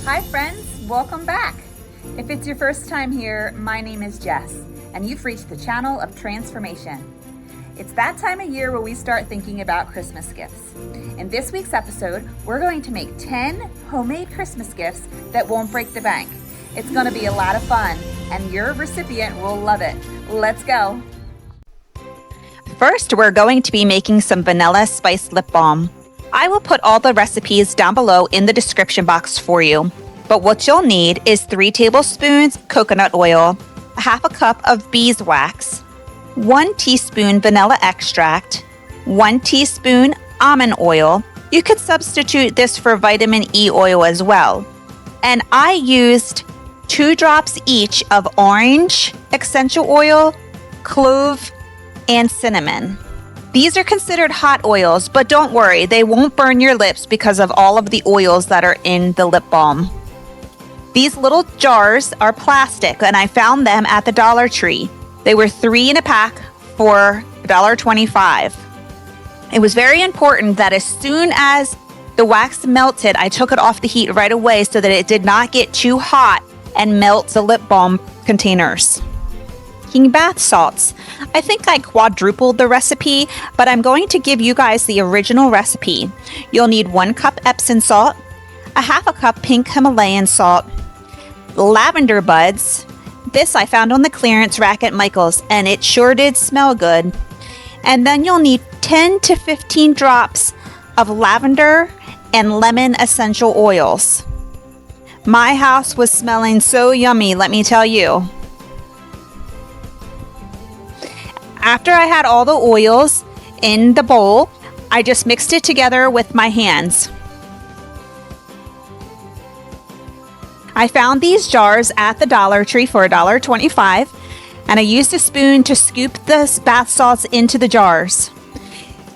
Hi friends, welcome back. If it's your first time here, my name is Jess, and you've reached the channel of transformation. It's that time of year where we start thinking about Christmas gifts. In this week's episode, we're going to make 10 homemade Christmas gifts that won't break the bank. It's gonna be a lot of fun, and your recipient will love it. Let's go. First, we're going to be making some vanilla spice lip balm. I will put all the recipes down below in the description box for you. But what you'll need is 3 tablespoons coconut oil, a half a cup of beeswax, 1 teaspoon vanilla extract, 1 teaspoon almond oil. You could substitute this for vitamin E oil as well. And I used 2 drops each of orange essential oil, clove, and cinnamon. These are considered hot oils, but don't worry, they won't burn your lips because of all of the oils that are in the lip balm. These little jars are plastic, and I found them at the Dollar Tree. They were 3 in a pack for $1.25. It was very important that as soon as the wax melted, I took it off the heat right away so that it did not get too hot and melt the lip balm containers. Making bath salts. I think I quadrupled the recipe, but I'm going to give you guys the original recipe. You'll need 1 cup Epsom salt, a half a cup pink Himalayan salt, lavender buds. This I found on the clearance rack at Michael's, and it sure did smell good. And then you'll need 10 to 15 drops of lavender and lemon essential oils. My house was smelling so yummy, let me tell you. After I had all the oils in the bowl, I just mixed it together with my hands. I found these jars at the Dollar Tree for $1.25, and I used a spoon to scoop the bath salts into the jars.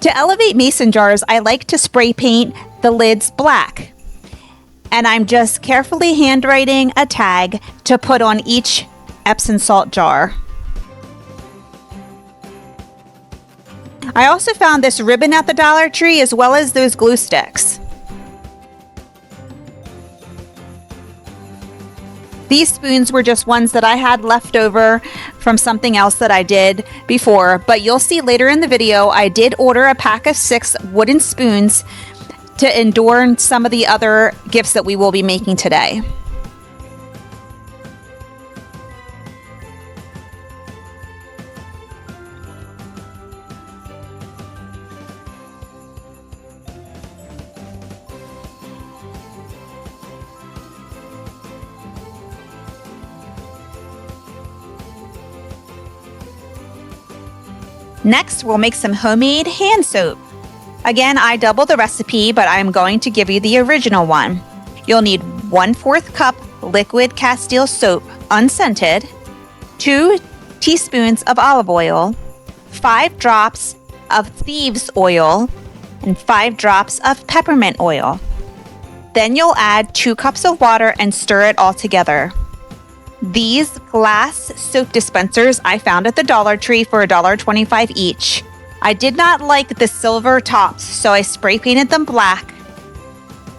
To elevate mason jars, I like to spray paint the lids black. And I'm just carefully handwriting a tag to put on each Epsom salt jar. I also found this ribbon at the Dollar Tree as well as those glue sticks. These spoons were just ones that I had left over from something else that I did before, but you'll see later in the video I did order a pack of 6 wooden spoons to adorn some of the other gifts that we will be making today. Next, we'll make some homemade hand soap. Again, I doubled the recipe, but I'm going to give you the original one. You'll need 1/4 cup liquid Castile Soap, unscented, 2 teaspoons of olive oil, 5 drops of Thieves oil, and 5 drops of Peppermint oil. Then you'll add 2 cups of water and stir it all together. These glass soap dispensers I found at the Dollar Tree for $1.25 each. I did not like the silver tops, so I spray painted them black.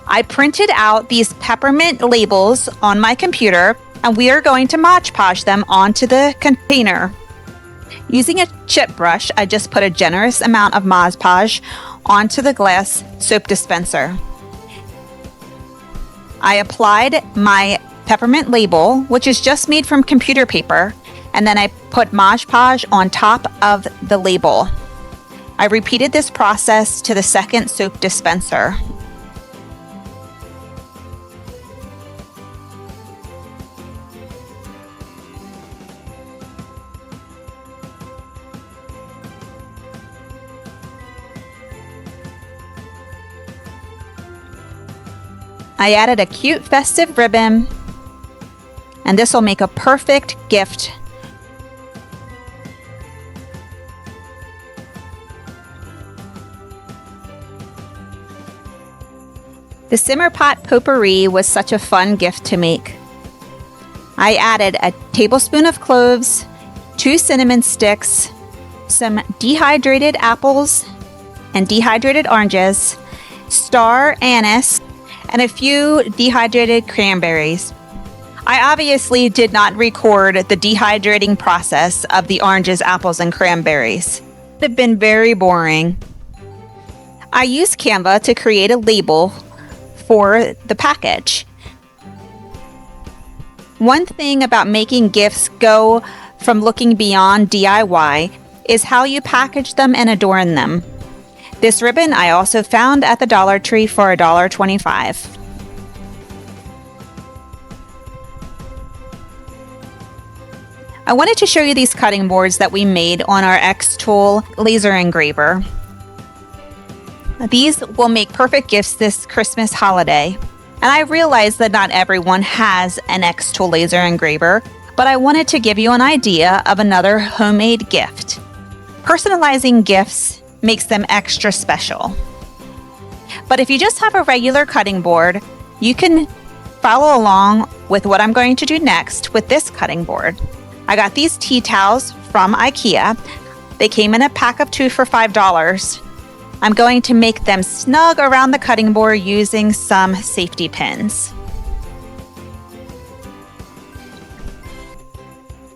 I printed out these peppermint labels on my computer, and we are going to Mod Podge them onto the container. Using a chip brush, I just put a generous amount of Mod Podge onto the glass soap dispenser. I applied my peppermint label, which is just made from computer paper, and then I put Mod Podge on top of the label. I repeated this process to the second soap dispenser. I added a cute festive ribbon, and this will make a perfect gift. The simmer pot potpourri was such a fun gift to make. I added a tablespoon of cloves, 2 cinnamon sticks, some dehydrated apples and dehydrated oranges, Star Annise, and a few dehydrated cranberries. I obviously did not record the dehydrating process of the oranges, apples, and cranberries. It would have been very boring. I used Canva to create a label for the package. One thing about making gifts go from looking beyond DIY is how you package them and adorn them. This ribbon I also found at the Dollar Tree for $1.25. I wanted to show you these cutting boards that we made on our X-Tool laser engraver. These will make perfect gifts this Christmas holiday. And I realize that not everyone has an X-Tool laser engraver, but I wanted to give you an idea of another homemade gift. Personalizing gifts makes them extra special. But if you just have a regular cutting board, you can follow along with what I'm going to do next with this cutting board. I got these tea towels from IKEA. They came in a pack of 2 for $5. I'm going to make them snug around the cutting board using some safety pins.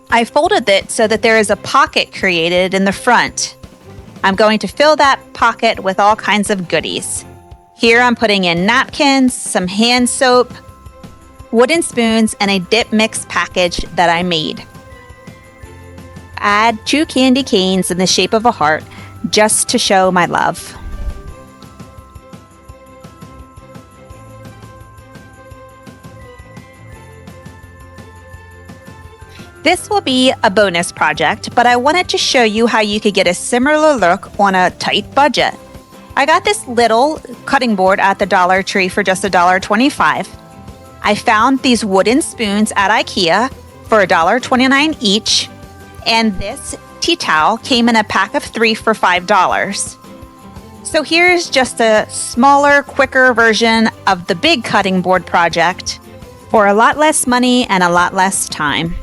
I folded it so that there is a pocket created in the front. I'm going to fill that pocket with all kinds of goodies. Here I'm putting in napkins, some hand soap, wooden spoons, and a dip mix package that I made. Add 2 candy canes in the shape of a heart just to show my love. This will be a bonus project, but I wanted to show you how you could get a similar look on a tight budget. I got this little cutting board at the Dollar Tree for just $1.25. I found these wooden spoons at IKEA for $1.29 each, and this tea towel came in a pack of 3 for $5. So here's just a smaller, quicker version of the big cutting board project for a lot less money and a lot less time.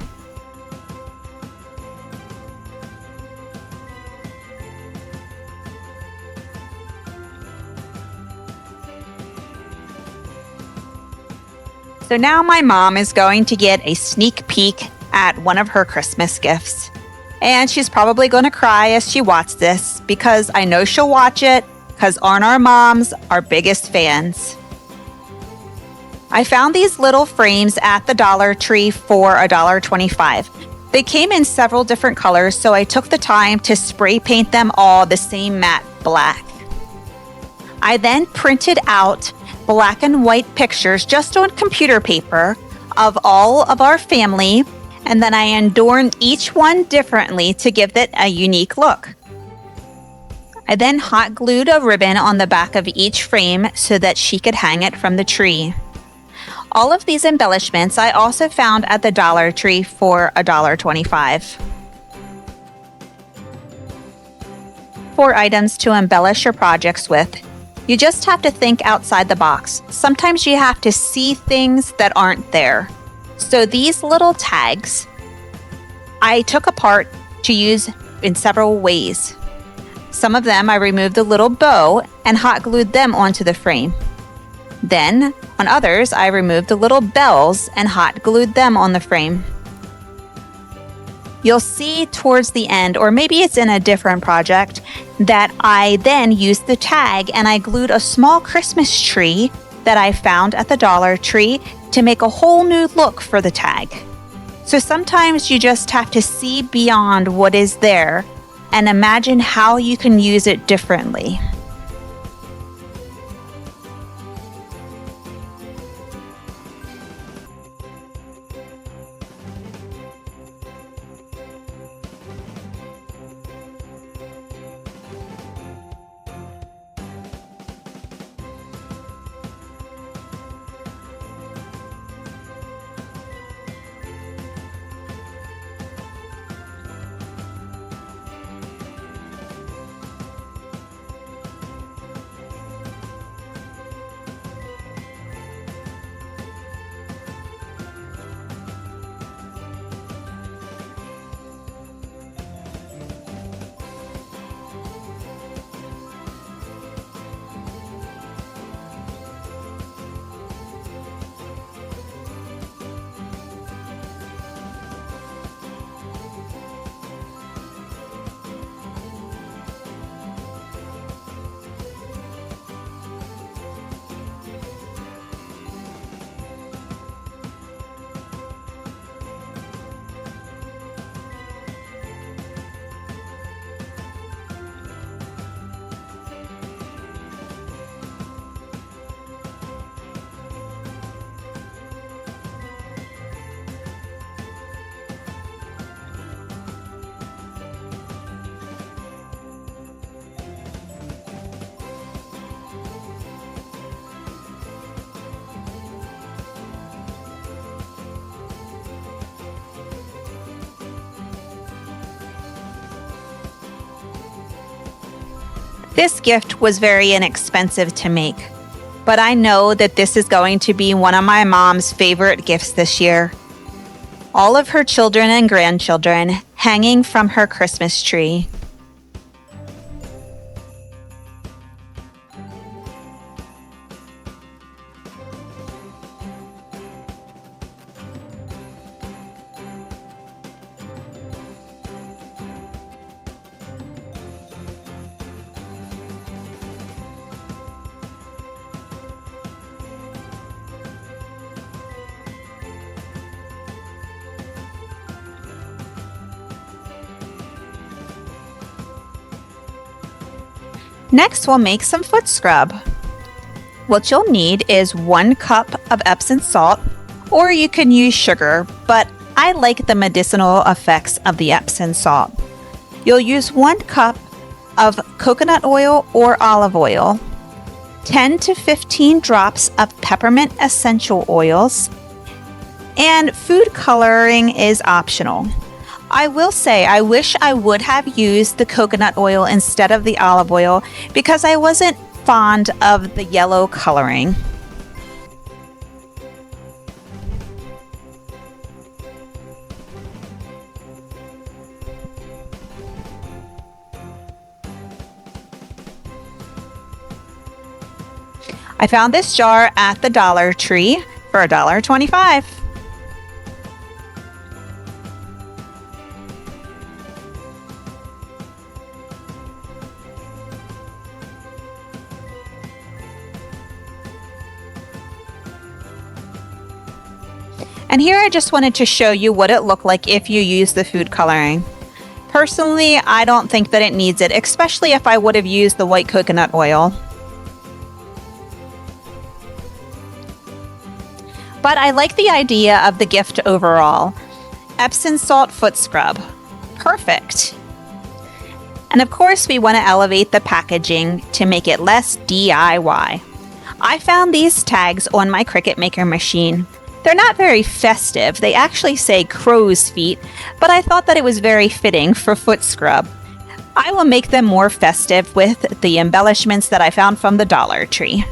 So now my mom is going to get a sneak peek at one of her Christmas gifts. And she's probably going to cry as she watches this because I know she'll watch it because aren't our moms our biggest fans? I found these little frames at the Dollar Tree for $1.25. They came in several different colors, so I took the time to spray paint them all the same matte black. I then printed out black and white pictures just on computer paper of all of our family, and then I adorned each one differently to give it a unique look. I then hot glued a ribbon on the back of each frame so that she could hang it from the tree. All of these embellishments I also found at the Dollar Tree for $1.25. 4 items to embellish your projects with. You just have to think outside the box. Sometimes you have to see things that aren't there. So these little tags, I took apart to use in several ways. Some of them I removed the little bow and hot glued them onto the frame. Then, on others, I removed the little bells and hot glued them on the frame. You'll see towards the end, or maybe it's in a different project, that I then used the tag and I glued a small Christmas tree that I found at the Dollar Tree to make a whole new look for the tag. So sometimes you just have to see beyond what is there and imagine how you can use it differently. This gift was very inexpensive to make, but I know that this is going to be one of my mom's favorite gifts this year. All of her children and grandchildren hanging from her Christmas tree. Next, we'll make some foot scrub. What you'll need is 1 cup of Epsom salt, or you can use sugar, but I like the medicinal effects of the Epsom salt. You'll use 1 cup of coconut oil or olive oil, 10 to 15 drops of peppermint essential oils, and food coloring is optional. I will say I wish I would have used the coconut oil instead of the olive oil because I wasn't fond of the yellow coloring. I found this jar at the Dollar Tree for $1.25. And here I just wanted to show you what it looked like if you use the food coloring. Personally, I don't think that it needs it, especially if I would have used the white coconut oil. But I like the idea of the gift overall. Epsom salt foot scrub. Perfect. And of course, we want to elevate the packaging to make it less DIY. I found these tags on my Cricut Maker machine. They're not very festive. They actually say crow's feet, but I thought that it was very fitting for foot scrub. I will make them more festive with the embellishments that I found from the Dollar Tree.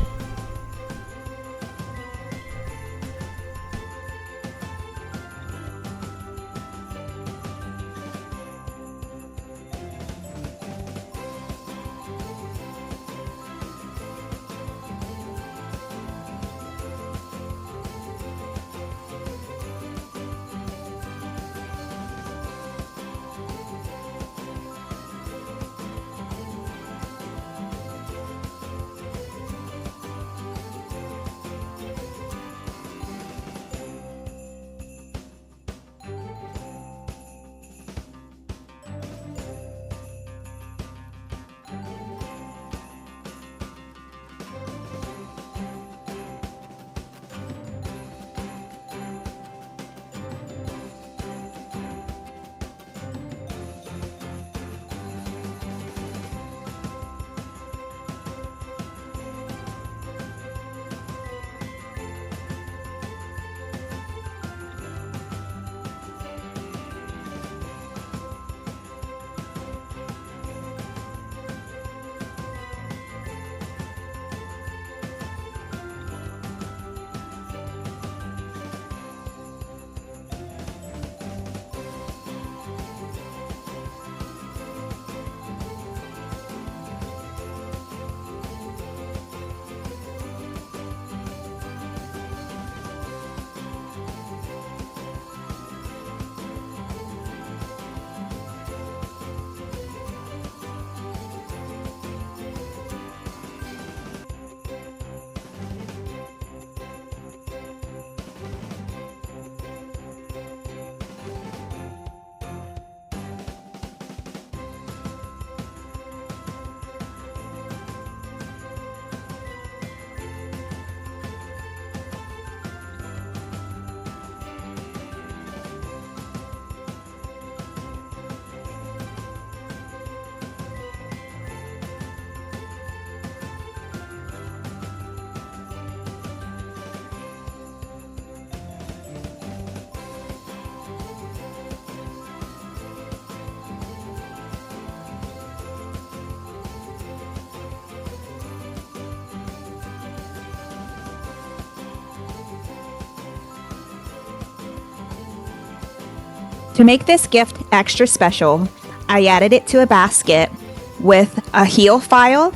To make this gift extra special, I added it to a basket with a heel file,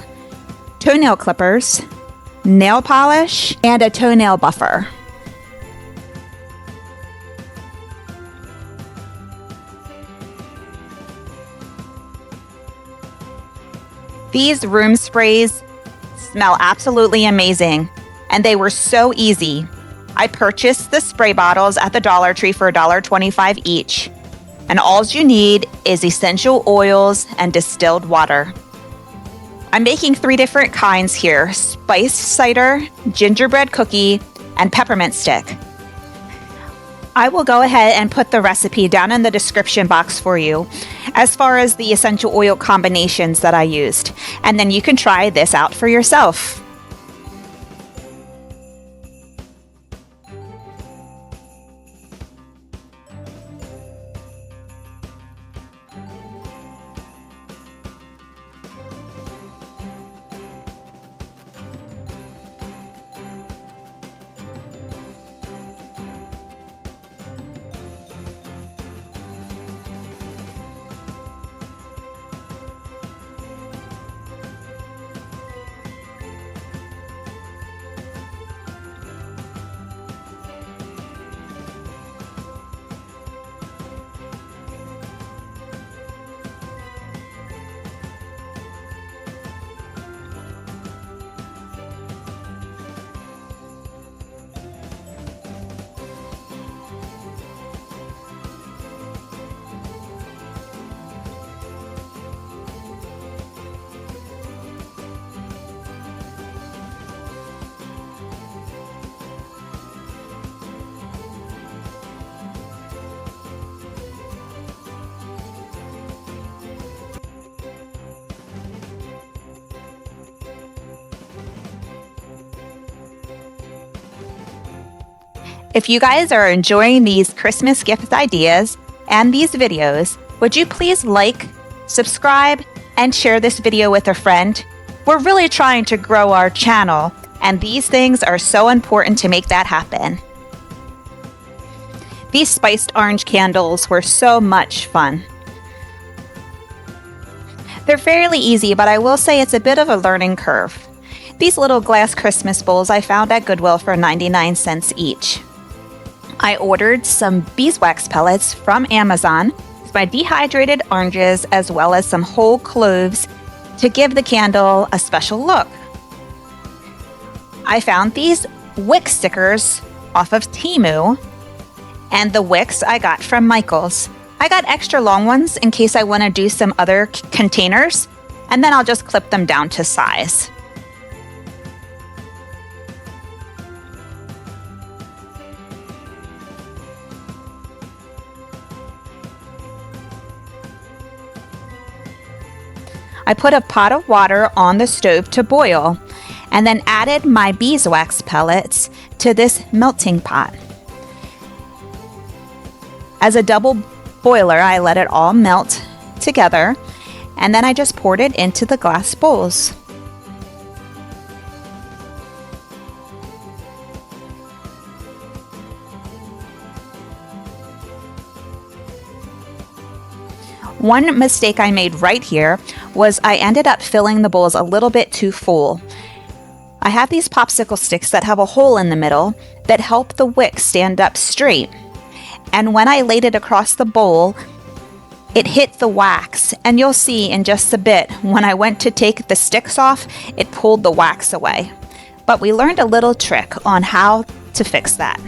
toenail clippers, nail polish, and a toenail buffer. These room sprays smell absolutely amazing, and they were so easy. I purchased the spray bottles at the Dollar Tree for $1.25 each, and all you need is essential oils and distilled water. I'm making 3 different kinds here: spiced cider, gingerbread cookie, and peppermint stick. I will go ahead and put the recipe down in the description box for you, as far as the essential oil combinations that I used, and then you can try this out for yourself. If you guys are enjoying these Christmas gift ideas and these videos, would you please like, subscribe, and share this video with a friend? We're really trying to grow our channel, and these things are so important to make that happen. These spiced orange candles were so much fun. They're fairly easy, but I will say it's a bit of a learning curve. These little glass Christmas bowls I found at Goodwill for 99 cents each. I ordered some beeswax pellets from Amazon, my dehydrated oranges, as well as some whole cloves to give the candle a special look. I found these wick stickers off of Temu, and the wicks I got from Michael's. I got extra long ones in case I want to do some other containers, and then I'll just clip them down to size. I put a pot of water on the stove to boil, and then added my beeswax pellets to this melting pot. As a double boiler, I let it all melt together, and then I just poured it into the glass bowls. One mistake I made right here was I ended up filling the bowls a little bit too full. I have these popsicle sticks that have a hole in the middle that help the wick stand up straight. And when I laid it across the bowl, it hit the wax, and you'll see in just a bit, when I went to take the sticks off, it pulled the wax away. But we learned a little trick on how to fix that.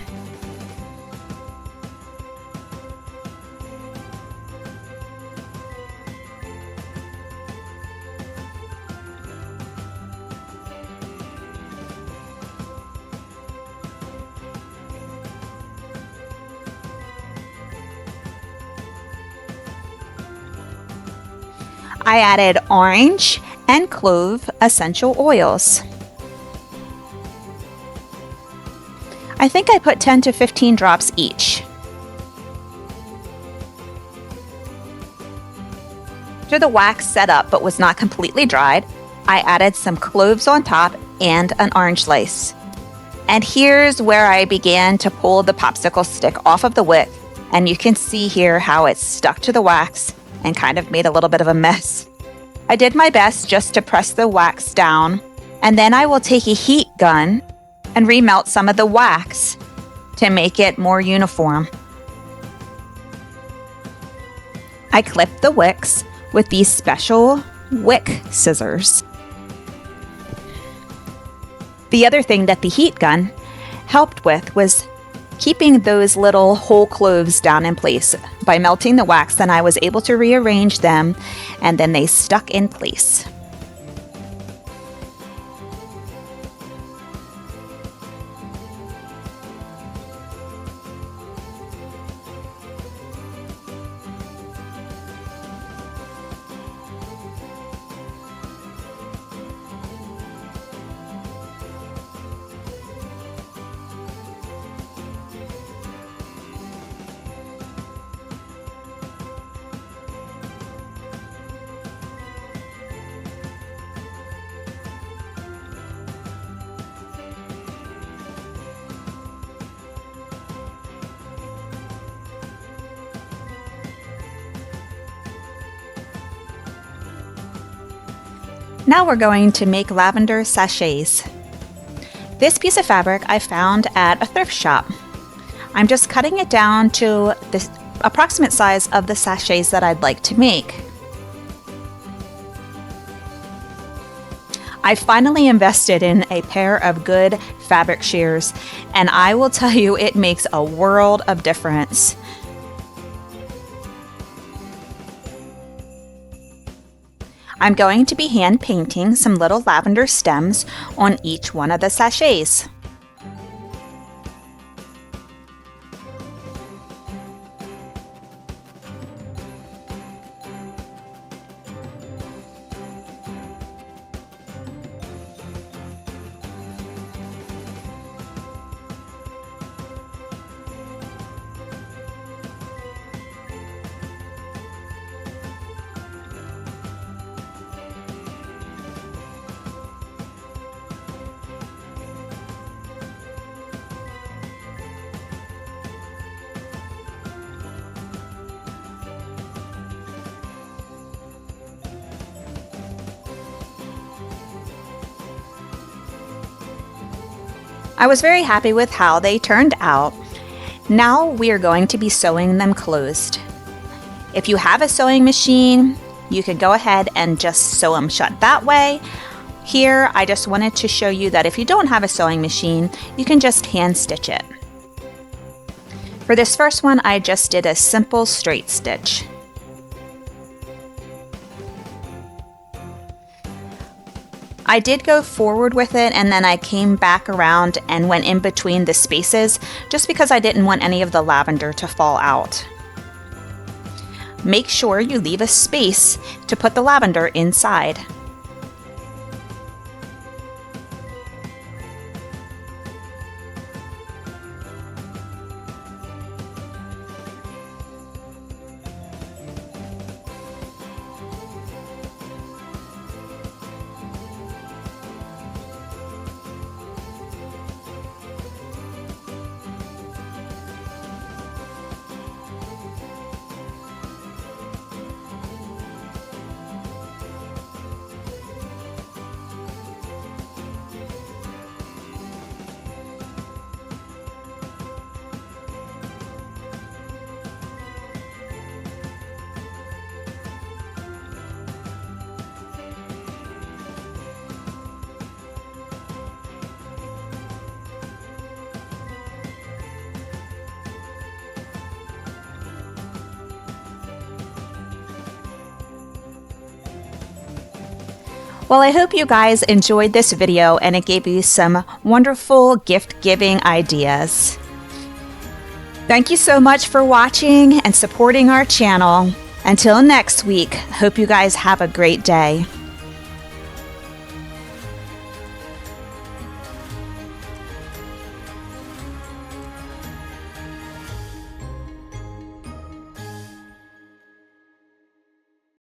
I added orange and clove essential oils. I think I put 10 to 15 drops each. After the wax set up but was not completely dried, I added some cloves on top and an orange slice. And here's where I began to pull the popsicle stick off of the wick And you can see here how it's stuck to the wax and kind of made a little bit of a mess. I did my best just to press the wax down, and then I will take a heat gun and remelt some of the wax to make it more uniform. I clip the wicks with these special wick scissors. The other thing that the heat gun helped with was keeping those little whole cloves down in place. By melting the wax, then I was able to rearrange them, and then they stuck in place. Now we're going to make lavender sachets. This piece of fabric I found at a thrift shop. I'm just cutting it down to the approximate size of the sachets that I'd like to make. I finally invested in a pair of good fabric shears, and I will tell you it makes a world of difference. I'm going to be hand painting some little lavender stems on each one of the sachets. I was very happy with how they turned out. Now we are going to be sewing them closed. If you have a sewing machine, you can go ahead and just sew them shut that way. Here, I just wanted to show you that if you don't have a sewing machine, you can just hand stitch it. For this first one, I just did a simple straight stitch. I did go forward with it, and then I came back around and went in between the spaces just because I didn't want any of the lavender to fall out. Make sure you leave a space to put the lavender inside. Well, I hope you guys enjoyed this video and it gave you some wonderful gift-giving ideas. Thank you so much for watching and supporting our channel. Until next week, hope you guys have a great day.